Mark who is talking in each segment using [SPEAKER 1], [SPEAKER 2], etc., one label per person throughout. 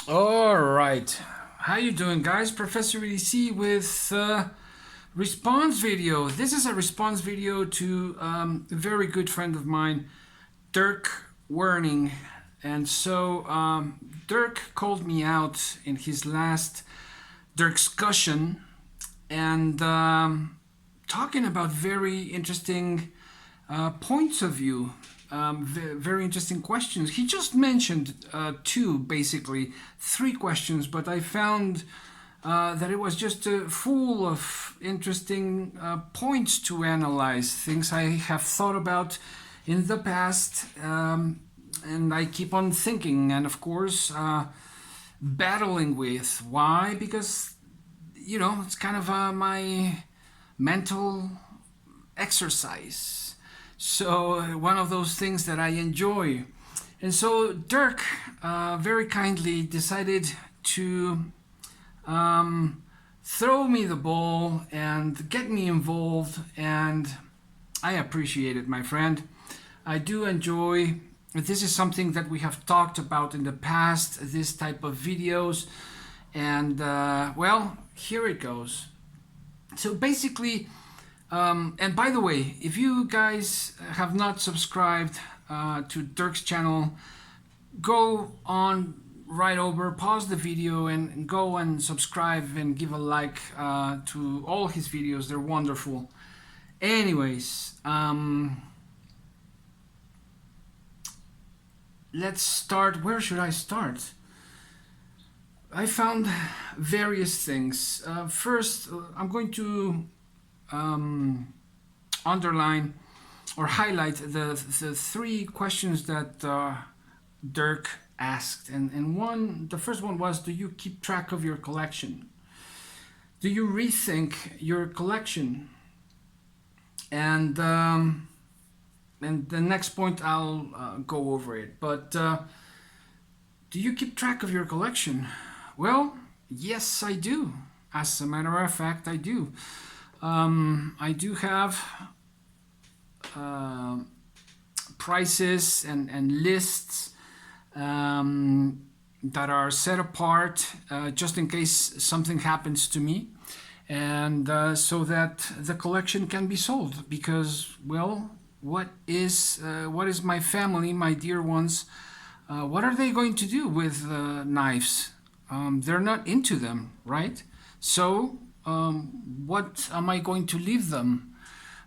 [SPEAKER 1] All right, how you doing, guys? Professor EDC with response video. This is a response video to a very good friend of mine, Dirk Werning. And so Dirk called me out in his last Dirkscussion and talking about very interesting points of view, very interesting questions. He just mentioned two, basically three questions, but I found that it was just full of interesting points to analyze, things I have thought about in the past, and I keep on thinking, and of course, battling with. Why? Because, it's kind of my mental exercise. So one of those things that I enjoy. And so Dirk very kindly decided to throw me the ball and get me involved, and I appreciate it, my friend. I do enjoy. This is something that we have talked about in the past, this type of videos, and well, here it goes. So basically, and by the way, if you guys have not subscribed to Dirk's channel, go on right over, pause the video, and go and subscribe and give a like to all his videos. They're wonderful. Anyways, let's start. Where should I start? I found various things. First, I'm going to underline or highlight the three questions that Dirk asked, and the first one was, do you keep track of your collection? Do you rethink your collection? And the next point I'll go over it, but do you keep track of your collection? Well, yes, I do. As a matter of fact, I do. I do have prices and lists that are set apart just in case something happens to me, and so that the collection can be sold. Because, well, what is my family, my dear ones? What are they going to do with knives? They're not into them, right? So what am I going to leave them?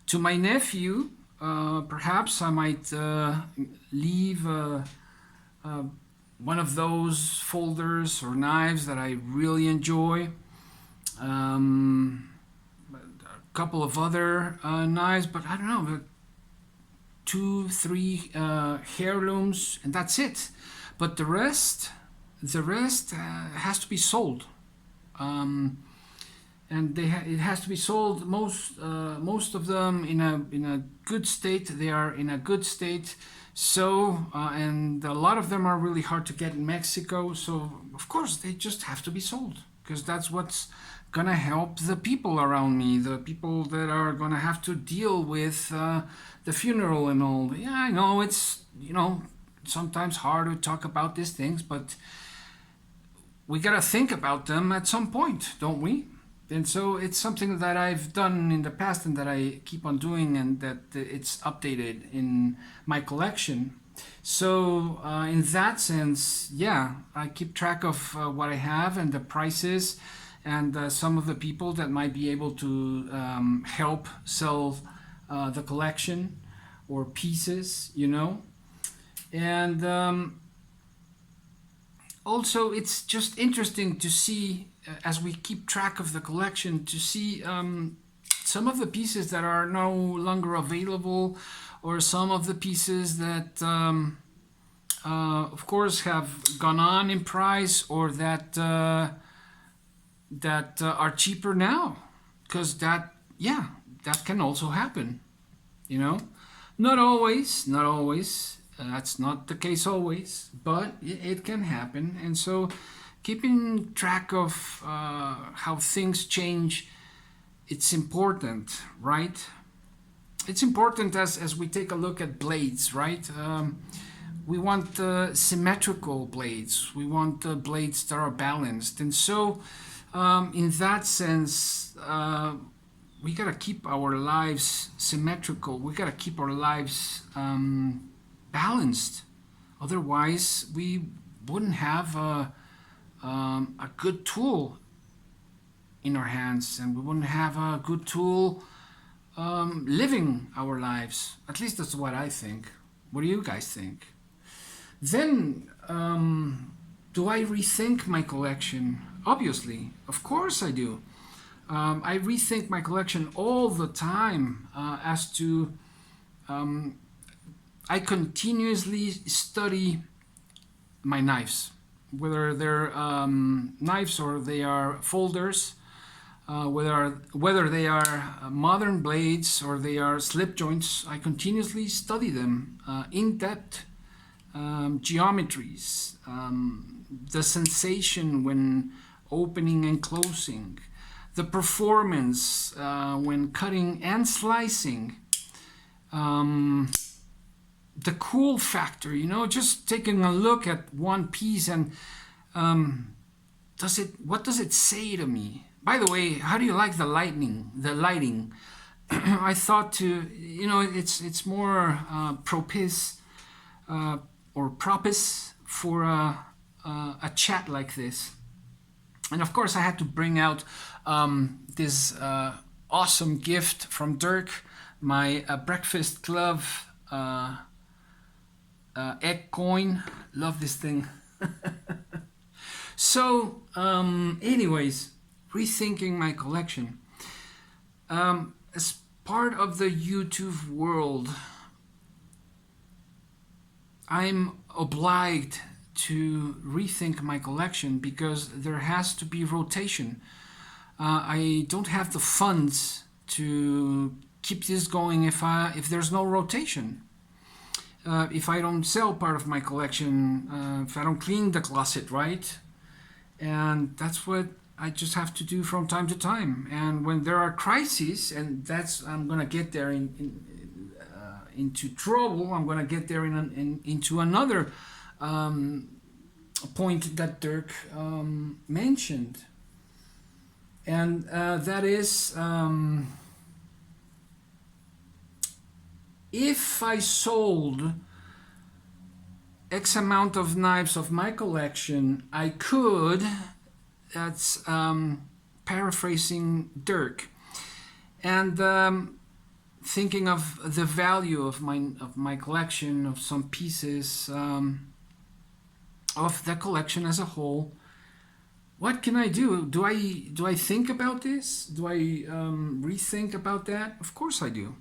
[SPEAKER 1] To my nephew, perhaps I might leave one of those folders or knives that I really enjoy. A couple of other knives, but I don't know, 2, 3 heirlooms, and that's it. But the rest has to be sold. And it has to be sold. Most of them in a good state. They are in a good state. So and a lot of them are really hard to get in Mexico. So of course they just have to be sold, because that's what's gonna help the people around me, the people that are gonna have to deal with the funeral and all. Yeah, I know it's sometimes hard to talk about these things, but we gotta think about them at some point, don't we? And so it's something that I've done in the past and that I keep on doing, and that it's updated in my collection. So in that sense, yeah, I keep track of what I have and the prices, and some of the people that might be able to help sell the collection or pieces, And also, it's just interesting to see, as we keep track of the collection, to see some of the pieces that are no longer available, or some of the pieces that, of course, have gone on in price, or that are cheaper now, because that can also happen. Not always. That's not the case always, but it can happen. And so keeping track of how things change, it's important, right? It's important as we take a look at blades, right? we want symmetrical blades. We want blades that are balanced. And so, in that sense, we gotta keep our lives symmetrical. We gotta keep our lives balanced. Otherwise, we wouldn't have a good tool in our hands, and we wouldn't have a good tool living our lives. At least that's what I think. What do you guys think? Then, do I rethink my collection? Obviously, of course I do. I rethink my collection all the time as to I continuously study my knives, whether they're knives or they are folders, whether they are modern blades or they are slip joints. I continuously study them in depth, geometries, the sensation when opening and closing, the performance when cutting and slicing, the cool factor, just taking a look at one piece and what does it say to me? By the way, how do you like the lighting? I thought it's more propis for a chat like this. And of course I had to bring out this awesome gift from Dirk, my breakfast glove egg coin. Love this thing. So anyways, rethinking my collection. As part of the YouTube world, I'm obliged to rethink my collection because there has to be rotation. I don't have the funds to keep this going if there's no rotation. If I don't sell part of my collection, if I don't clean the closet, right? And that's what I just have to do from time to time. And when there are crises, and I'm gonna get there into trouble. I'm gonna get there into another point that Dirk mentioned, and that is if I sold X amount of knives of my collection, I could. That's paraphrasing Dirk, and thinking of the value of my collection, of some pieces of the collection as a whole. What can I do? Do I think about this? Do I rethink about that? Of course I do.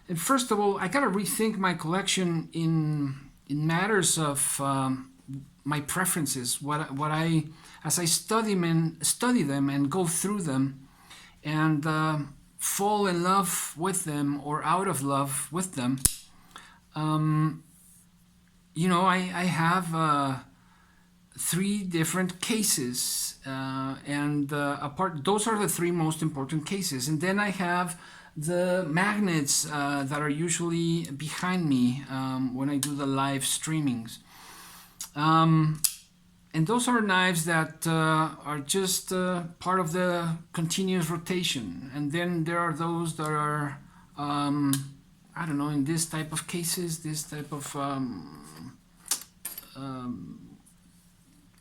[SPEAKER 1] And first of all, I gotta rethink my collection in matters of my preferences. As I study them and go through them, and fall in love with them or out of love with them. I have 3 different cases, and those are the 3 most important cases. And then I have the magnets that are usually behind me when I do the live streamings. And those are knives that are just part of the continuous rotation. And then there are those that are, I don't know, in this type of cases, this type of,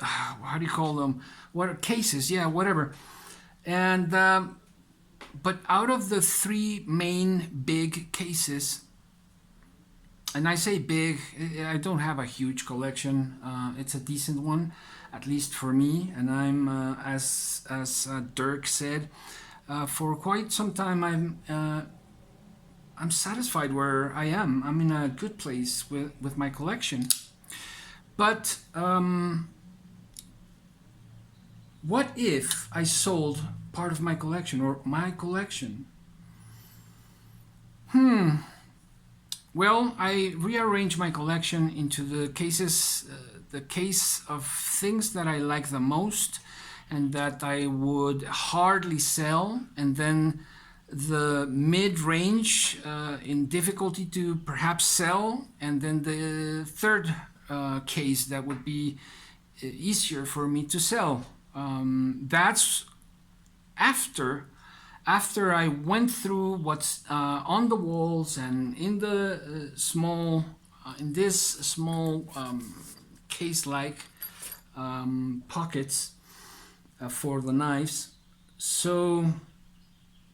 [SPEAKER 1] how do you call them? What are cases? Yeah, whatever. And, but out of the 3 main big cases, and I say big, I don't have a huge collection. It's a decent one, at least for me. And I'm, as Dirk said, for quite some time I'm satisfied where I am. I'm in a good place with my collection. But what if I sold part of my collection or my collection? Well, I rearrange my collection into the cases, the case of things that I like the most and that I would hardly sell, and then the mid-range in difficulty to perhaps sell, and then the third case that would be easier for me to sell. That's after I went through what's on the walls and in the in this small case-like pockets for the knives. So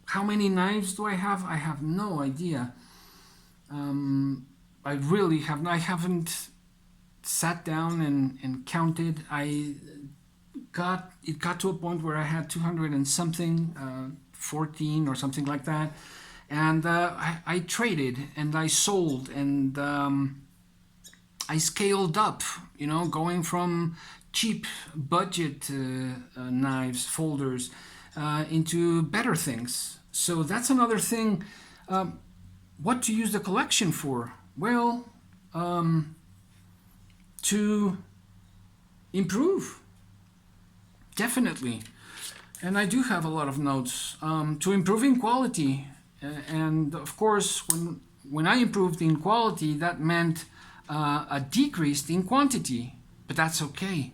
[SPEAKER 1] how many knives do I have? I have no idea. I really have. I haven't sat down and counted. It got to a point where I had 200 and something, 14 or something like that, and I traded and I sold and I scaled up. You know, going from cheap budget knives, folders, into better things. So that's another thing. What to use the collection for? Well, to improve, definitely. And I do have a lot of notes to improving quality. And of course, when I improved in quality, that meant a decrease in quantity, but that's okay.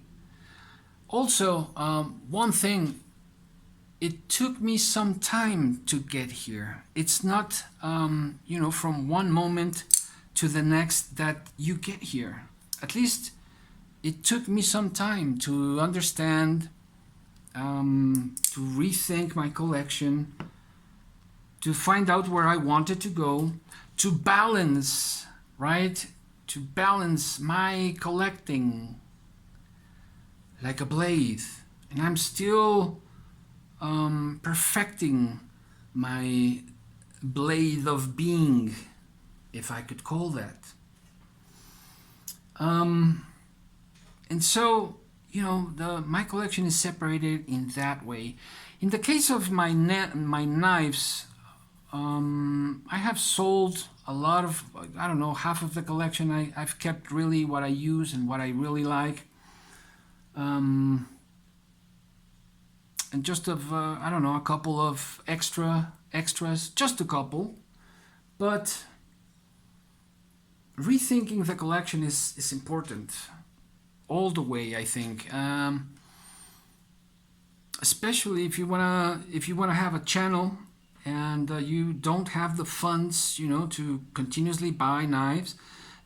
[SPEAKER 1] Also, one thing, it took me some time to get here. It's not, you know, from one moment to the next that you get here. At least it took me some time to understand, to rethink my collection, to find out where I wanted to go, to balance, right? To balance my collecting like a blade. And I'm still perfecting my blade of being, if I could call that. And so, you know, my collection is separated in that way. In the case of my knives, I have sold a lot of, I don't know, half of the collection. I've kept really what I use and what I really like. And just I don't know, a couple of extras, just a couple. But rethinking the collection is important all the way, I think. Especially if you wanna have a channel and you don't have the funds, you know, to continuously buy knives,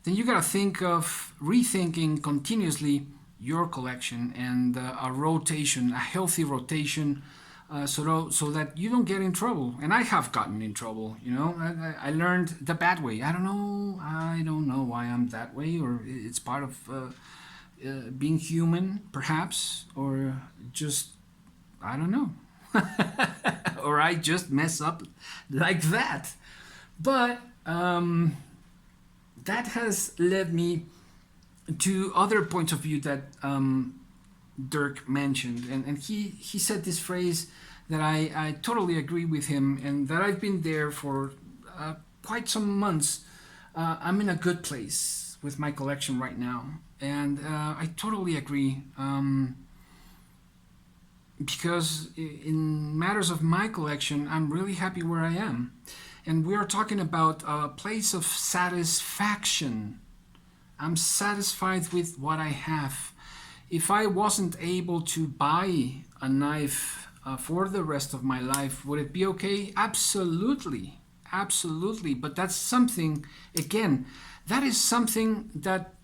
[SPEAKER 1] then you gotta think of rethinking continuously your collection and a rotation, a healthy rotation, so that you don't get in trouble. And I have gotten in trouble, you know. I learned the bad way. I don't know why I'm that way, or it's part of being human, perhaps, or just, I don't know. Or I just mess up like that. But that has led me to other points of view that Dirk mentioned. And he said this phrase that I totally agree with him, and that I've been there for quite some months. I'm in a good place with my collection right now. And I totally agree. Because in matters of my collection, I'm really happy where I am. And we are talking about a place of satisfaction. I'm satisfied with what I have. If I wasn't able to buy a knife for the rest of my life, would it be okay? Absolutely. Absolutely. But that's something, again, that is something that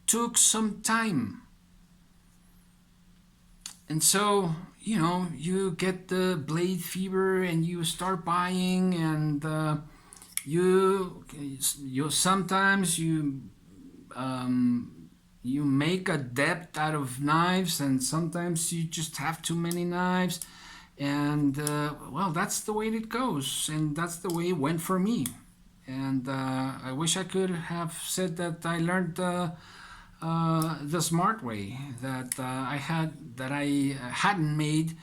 [SPEAKER 1] took some time. And so, you know, you get the blade fever and you start buying, and you sometimes you make a debt out of knives, and sometimes you just have too many knives, and well, that's the way it goes, and that's the way it went for me. And I wish I could have said that I learned the smart way, that I hadn't made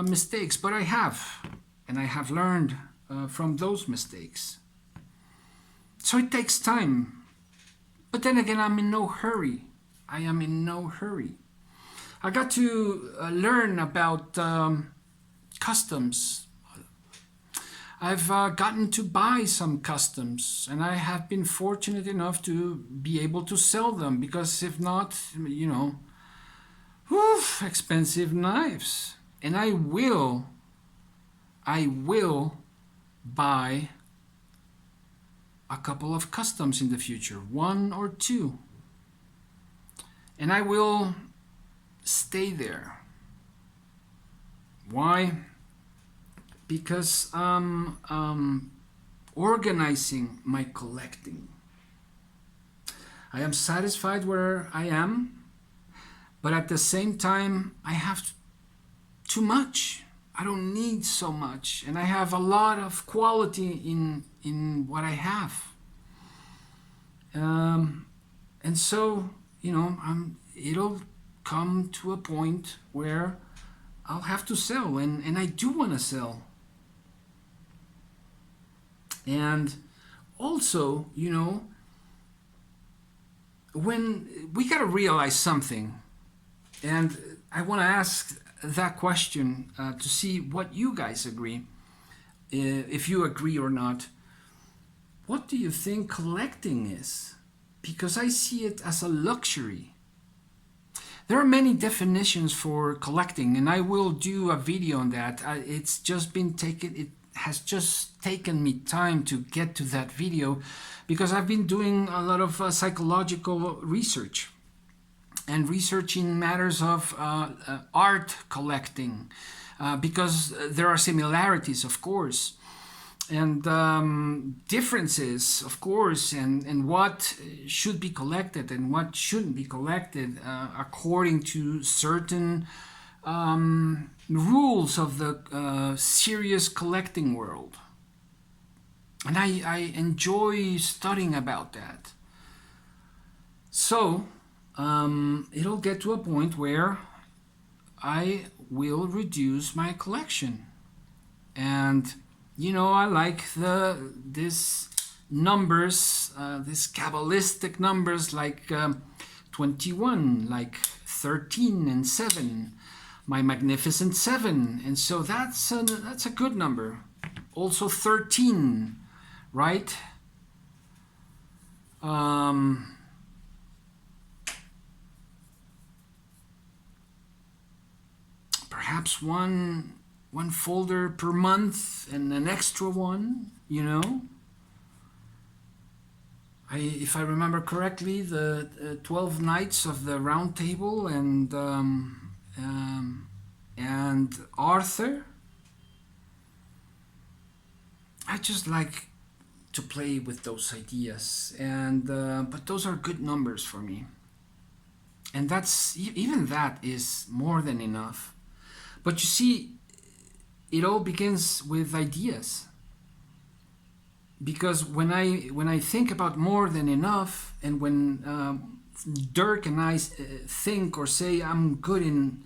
[SPEAKER 1] mistakes, but I have, and I have learned from those mistakes. So it takes time, but then again, I'm in no hurry. I am in no hurry. I got to learn about customs. I've gotten to buy some customs, and I have been fortunate enough to be able to sell them, because if not, you know, whew, expensive knives. And I will buy a couple of customs in the future, 1 or 2. And I will stay there. Why? Because I'm organizing my collecting. I am satisfied where I am, but at the same time, I have too much. I don't need so much, and I have a lot of quality in what I have. And so, you know, it'll come to a point where I'll have to sell, and I do want to sell. And also, you know, when we got to realize something, and I want to ask that question to see what you guys agree, if you agree or not. What do you think collecting is? Because I see it as a luxury. There are many definitions for collecting, and I will do a video on that. It has just taken me time to get to that video, because I've been doing a lot of psychological research and researching matters of art collecting, because there are similarities, of course, and differences, of course, and what should be collected and what shouldn't be collected according to certain rules of the serious collecting world. And I enjoy studying about that. So it'll get to a point where I will reduce my collection. And you know, I like this numbers, these Kabbalistic numbers, like 21, like 13 and 7, my magnificent 7, and so that's a good number. Also 13, right? Perhaps one folder per month and an extra one, you know. If I remember correctly, the 12 Knights of the Round Table and Arthur. I just like to play with those ideas, and but those are good numbers for me, and that's even that is more than enough. But you see, it all begins with ideas. Because when I think about more than enough, and when Dirk and I think or say I'm good I'm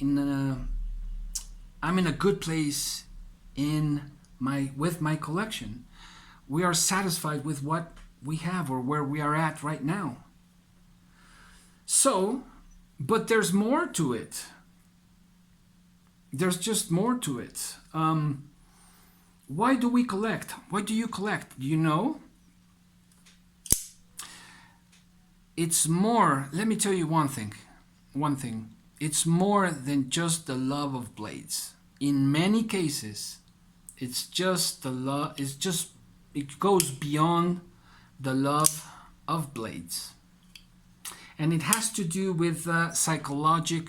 [SPEAKER 1] in a good place with my collection, we are satisfied with what we have or where we are at right now. So, but there's more to it. There's just more to it. Why do we collect? Why do you collect? Do you know? It's more, let me tell you one thing. It's more than just the love of blades. In many cases, it's just the love, it goes beyond the love of blades. And it has to do with psychology,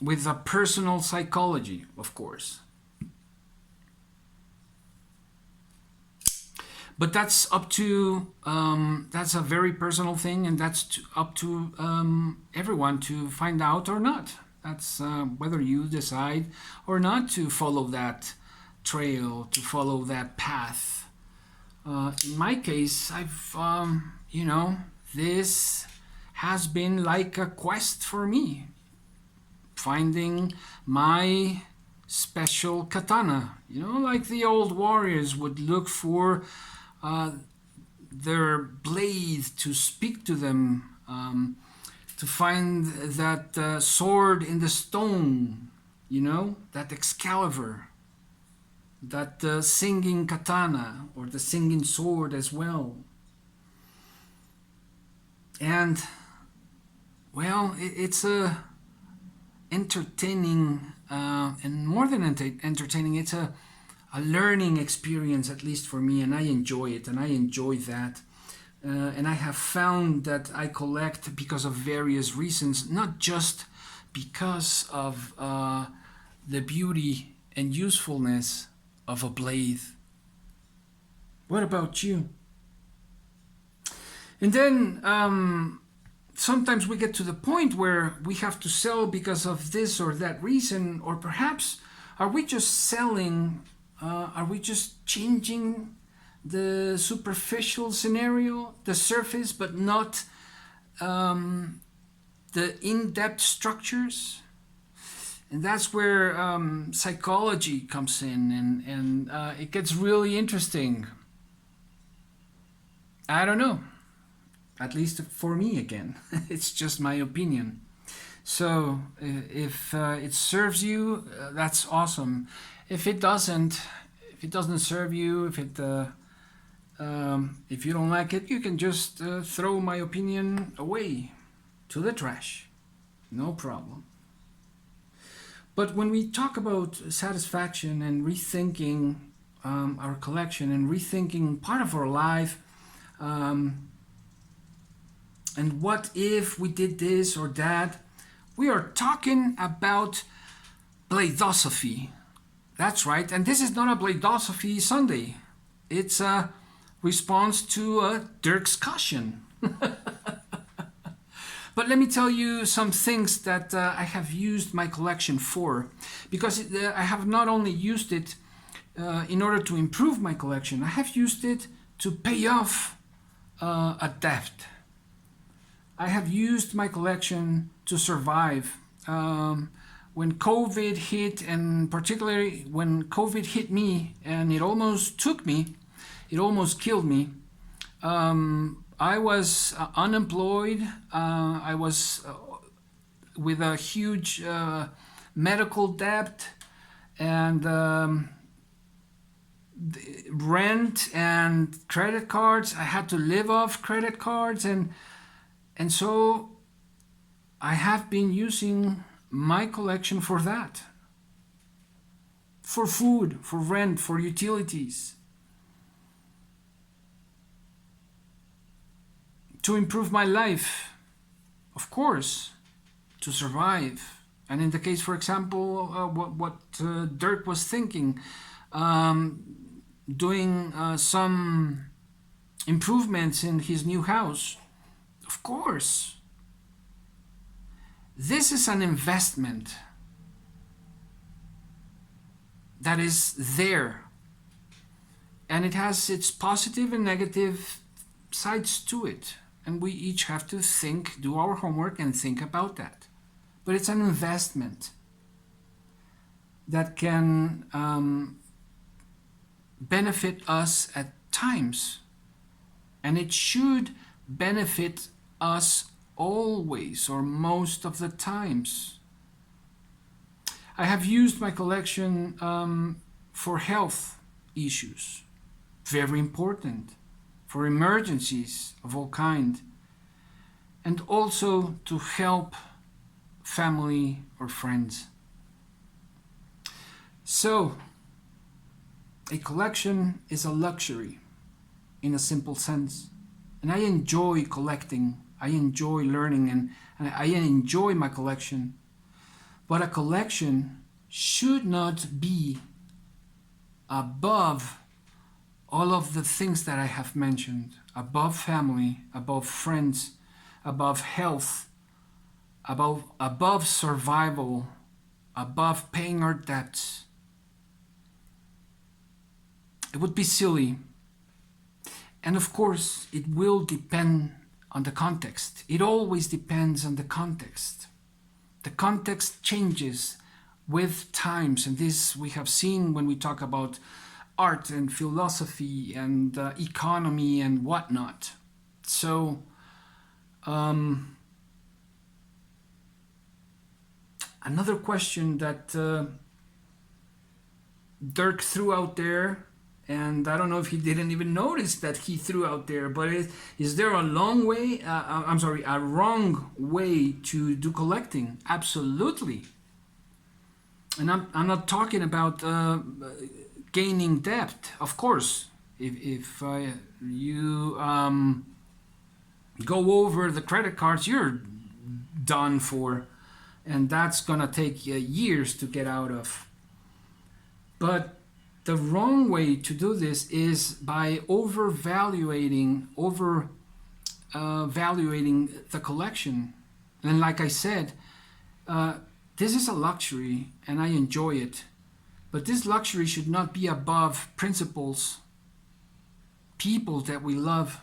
[SPEAKER 1] with a personal psychology, of course. But that's up to, that's a very personal thing, and that's up to everyone to find out or not. That's whether you decide or not to follow that trail, to follow that path. In my case, I've, this has been like a quest for me. Finding my special katana, like the old warriors would look for their blade to speak to them, to find that sword in the stone, you know, that Excalibur, that singing katana, or the singing sword as well. And, well, it's a entertaining, and more than entertaining, it's a learning experience, at least for me, and I enjoy it, and I enjoy that. And I have found that I collect because of various reasons, not just because of the beauty and usefulness of a blade. What about you? And then sometimes we get to the point where we have to sell because of this or that reason, or perhaps are we just selling, are we just changing the superficial scenario, the surface, but not the in-depth structures? And that's where psychology comes in, and it gets really interesting. I don't know, at least for me again. It's just my opinion. So if it serves you, that's awesome. If it doesn't serve you, if you don't like it, you can just throw my opinion away to the trash. No problem. But when we talk about satisfaction and rethinking our collection and rethinking part of our life, and what if we did this or that, we are talking about Plethosophy. That's right, and this is not a Plethosophy Sunday. It's a response to a Dirkscussion. But let me tell you some things that I have used my collection for, because I have not only used it in order to improve my collection, I have used it to pay off a debt. I have used my collection to survive. When COVID hit, and particularly when COVID hit me, and it almost took me, it almost killed me. I was unemployed. I was with a huge medical debt, and rent and credit cards. I had to live off credit cards, and so I have been using my collection for that. For food, for rent, for utilities. To improve my life, of course, to survive. And in the case, for example, what Dirk was thinking, doing some improvements in his new house, of course. This is an investment that is there, and it has its positive and negative sides to it. And we each have to think, do our homework and think about that. But it's an investment that can benefit us at times. And it should benefit us always, or most of the times. I have used my collection for health issues. Very important. For emergencies of all kind, and also to help family or friends. So, a collection is a luxury in a simple sense. And I enjoy collecting, I enjoy learning, and I enjoy my collection. But a collection should not be above all of the things that I have mentioned, above family, above friends, above health, above survival, above paying our debts. It would be silly. And of course, it will depend on the context. It always depends on the context. The context changes with times, and this we have seen when we talk about art and philosophy and economy and whatnot. So another question that Dirk threw out there, and I don't know if he didn't even notice that he threw out there, but is there a long way, a wrong way to do collecting? Absolutely. And I'm not talking about gaining depth. Of course, if you go over the credit cards, you're done for, and that's gonna take years to get out of. But the wrong way to do this is by valuating the collection. And like I said, this is a luxury and I enjoy it. But this luxury should not be above principles, people that we love.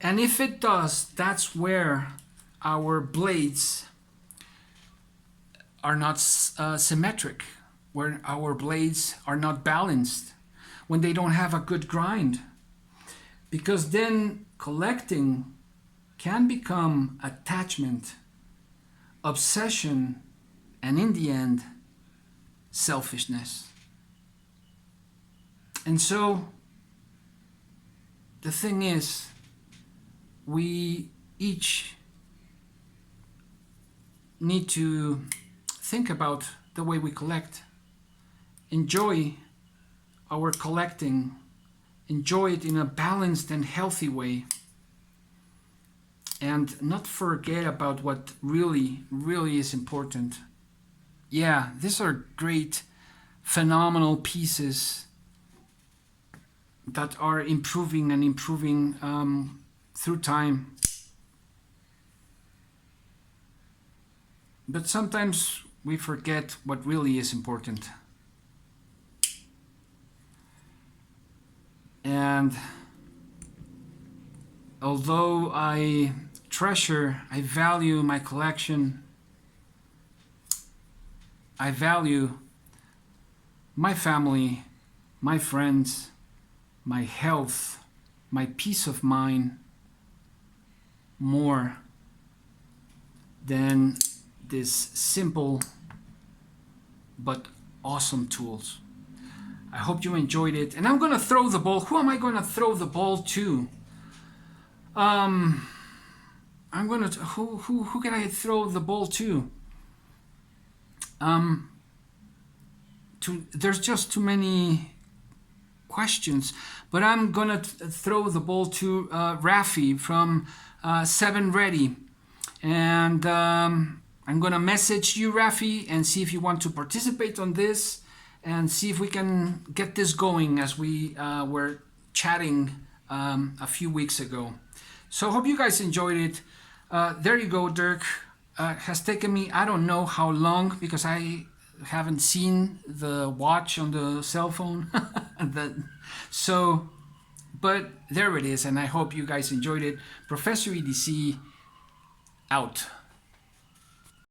[SPEAKER 1] And if it does, that's where our blades are not symmetric, where our blades are not balanced, when they don't have a good grind. Because then collecting can become attachment, obsession, and in the end, selfishness. And so, the thing is, we each need to think about the way we collect. Enjoy our collecting. Enjoy it in a balanced and healthy way. And not forget about what really, really is important. Yeah, these are great, phenomenal pieces that are improving and improving through time. But sometimes we forget what really is important. And although I value my collection, I value my family, my friends, my health, my peace of mind more than these simple but awesome tools. I hope you enjoyed it. And I'm going to throw the ball. Who am I going to throw the ball to? Who can I throw the ball to? There's just too many questions. But I'm going to throw the ball to Rafi from 7 Ready. And I'm going to message you, Rafi, and see if you want to participate on this. And see if we can get this going as we were chatting a few weeks ago. So hope you guys enjoyed it. There you go, Dirk. Has taken me, I don't know how long, because I haven't seen the watch on the cell phone. But there it is, and I hope you guys enjoyed it. Professor EDC out.